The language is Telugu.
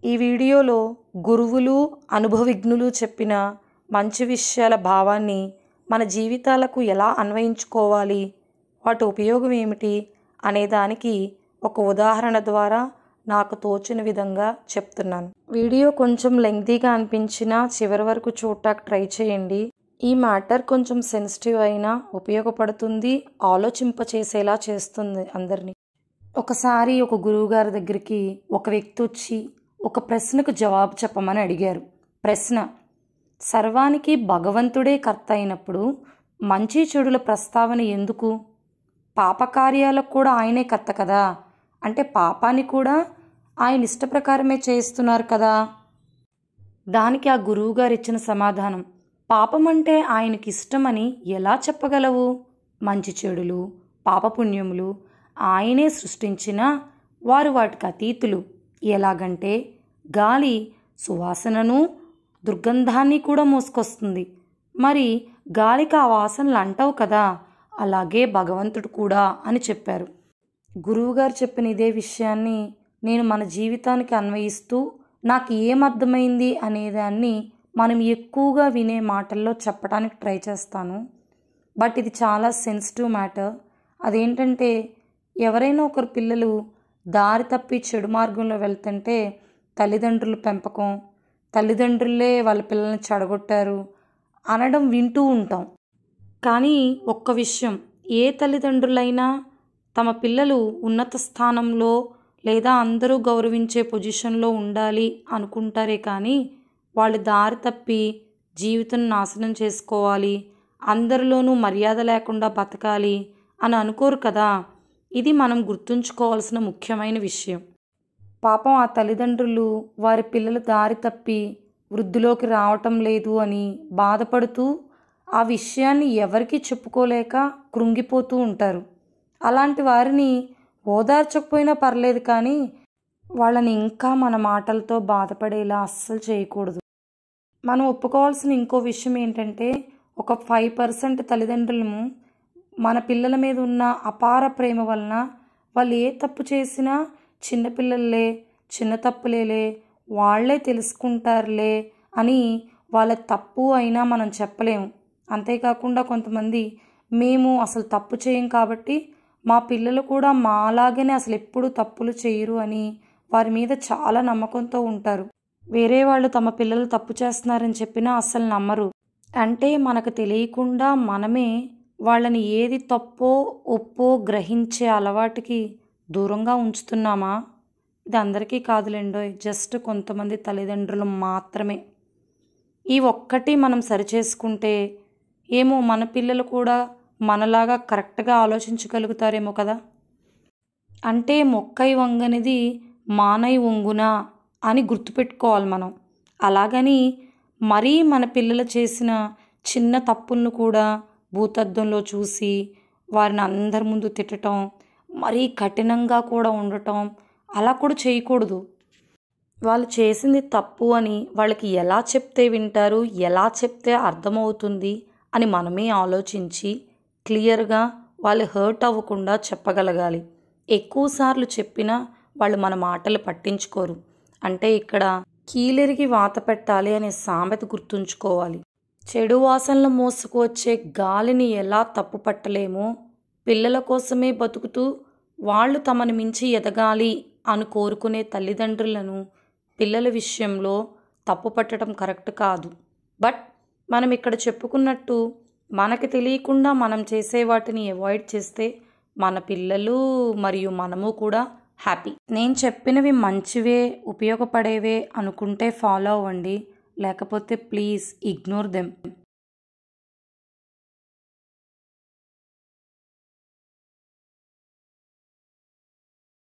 ఈ వీడియోలో గురువులు అనుభవజ్ఞులు చెప్పిన మంచి విషయాల భావాన్ని మన జీవితాలకు ఎలా అన్వయించుకోవాలి, వాటి ఉపయోగం ఏమిటి అనే దానికి ఒక ఉదాహరణ ద్వారా నాకు తోచిన విధంగా చెప్తున్నాను. వీడియో కొంచెం లెంగ్తీగా అనిపించినా చివరి వరకు చూడటానికి ట్రై చేయండి. ఈ మ్యాటర్ కొంచెం సెన్సిటివ్ అయినా ఉపయోగపడుతుంది, ఆలోచింపచేసేలా చేస్తుంది అందరినీ. ఒకసారి ఒక గురువుగారి దగ్గరికి ఒక వ్యక్తి వచ్చి ఒక ప్రశ్నకు జవాబు చెప్పమని అడిగారు. ప్రశ్న: సర్వానికి భగవంతుడే కర్త అయినప్పుడు మంచి చెడుల ప్రస్తావన ఎందుకు? పాపకార్యాలకు కూడా ఆయనే కర్త కదా, అంటే పాపాన్ని కూడా ఆయన ఇష్ట ప్రకారమే చేస్తున్నారు కదా. దానికి ఆ గురువుగారు ఇచ్చిన సమాధానం: పాపం అంటే ఆయనకి ఇష్టమని ఎలా చెప్పగలవు? మంచి చెడులు పాపపుణ్యములు ఆయనే సృష్టించినా వారు వాటికి అతీతులు. ఎలాగంటే గాలి సువాసనను దుర్గంధాన్ని కూడా మోసుకొస్తుంది, మరి గాలికి ఆ వాసనలు అంటవు కదా, అలాగే భగవంతుడు కూడా అని చెప్పారు. గురువుగారు చెప్పిన ఇదే విషయాన్ని నేను మన జీవితానికి అన్వయిస్తూ నాకు ఏమర్థమైంది అనేదాన్ని మనం ఎక్కువగా వినే మాటల్లో చెప్పడానికి ట్రై చేస్తాను. బట్ ఇది చాలా సెన్సిటివ్ మ్యాటర్. అదేంటంటే, ఎవరైనా ఒకరు పిల్లలు దారి తప్పి చెడు మార్గంలో వెళ్తుంటే తల్లిదండ్రుల పెంపకం, తల్లిదండ్రులే వాళ్ళ పిల్లల్ని చెడగొట్టారు అనడం వింటూ ఉంటాం. కానీ ఒక్క విషయం, ఏ తల్లిదండ్రులైనా తమ పిల్లలు ఉన్నత స్థానంలో లేదా అందరూ గౌరవించే పొజిషన్లో ఉండాలి అనుకుంటారే కానీ వాళ్ళు దారి తప్పి జీవితం నాశనం చేసుకోవాలి, అందరిలోనూ మర్యాద లేకుండా బతకాలి అని అనుకోరు కదా. ఇది మనం గుర్తుంచుకోవాల్సిన ముఖ్యమైన విషయం. పాపం ఆ తల్లిదండ్రులు వారి పిల్లలు దారి తప్పి వృద్ధిలోకి రావటం లేదు అని బాధపడుతూ ఆ విషయాన్ని ఎవరికీ చెప్పుకోలేక కృంగిపోతూ ఉంటారు. అలాంటి వారిని ఓదార్చకపోయినా పర్లేదు, కానీ వాళ్ళని ఇంకా మన మాటలతో బాధపడేలా అస్సలు చేయకూడదు. మనం ఒప్పుకోవాల్సిన ఇంకో విషయం ఏంటంటే, ఒక 5% తల్లిదండ్రులము మన పిల్లల మీద ఉన్న అపార ప్రేమ వలన వాళ్ళు ఏ తప్పు చేసినా చిన్నపిల్లలే, చిన్న తప్పులేలే, వాళ్లే తెలుసుకుంటారులే అని వాళ్ళ తప్పు అయినా మనం చెప్పలేము. అంతేకాకుండా కొంతమంది మేము అసలు తప్పు చేయం కాబట్టి మా పిల్లలు కూడా మాలాగనే అసలు ఎప్పుడూ తప్పులు చేయరు అని వారి మీద చాలా నమ్మకంతో ఉంటారు. వేరే వాళ్ళు తమ పిల్లలు తప్పు చేస్తున్నారని చెప్పినా అస్సలు నమ్మరు. అంటే మనకు తెలియకుండా మనమే వాళ్ళని ఏది తప్పో ఒప్పో గ్రహించే అలవాటుకి దూరంగా ఉంచుతున్నామా? ఇది అందరికీ కాదులేండోయ్, జస్ట్ కొంతమంది తల్లిదండ్రులు మాత్రమే. ఈ ఒక్కటి మనం సరిచేసుకుంటే ఏమో మన పిల్లలు కూడా మనలాగా కరెక్ట్గా ఆలోచించగలుగుతారేమో కదా. అంటే మొక్కై వంగనిది మానై వంగునా అని గుర్తుపెట్టుకోవాలి మనం. అలాగని మరీ మన పిల్లలు చేసిన చిన్న తప్పులను కూడా భూతద్దంలో చూసి వారిని అందరి ముందు తిట్టడం, మరీ కఠినంగా కూడా ఉండటం అలా కూడా చేయకూడదు. వాళ్ళు చేసింది తప్పు అని వాళ్ళకి ఎలా చెప్తే వింటారు, ఎలా చెప్తే అర్థమవుతుంది అని మనమే ఆలోచించి క్లియర్గా వాళ్ళు హర్ట్ అవ్వకుండా చెప్పగలగాలి. ఎక్కువసార్లు చెప్పినా వాళ్ళు మన మాటలు పట్టించుకోరు. అంటే ఇక్కడ కీలెరిగి వాత పెట్టాలి అనే సామెత గుర్తుంచుకోవాలి. చెడు వాసనలు మోసుకువచ్చే గాలిని ఎలా తప్పు పట్టలేమో, పిల్లల కోసమే బతుకుతూ వాళ్ళు తమను మించి ఎదగాలి అని కోరుకునే తల్లిదండ్రులను పిల్లల విషయంలో తప్పు పట్టడం కరెక్ట్ కాదు. బట్ మనం ఇక్కడ చెప్పుకున్నట్టు మనకి తెలియకుండా మనం చేసే వాటిని అవాయిడ్ చేస్తే మన పిల్లలు మరియు మనము కూడా హ్యాపీ. నేను చెప్పినవి మంచివే, ఉపయోగపడేవే అనుకుంటే ఫాలో అవ్వండి, లేకపోతే ప్లీజ్ ఇగ్నోర్ దెమ్.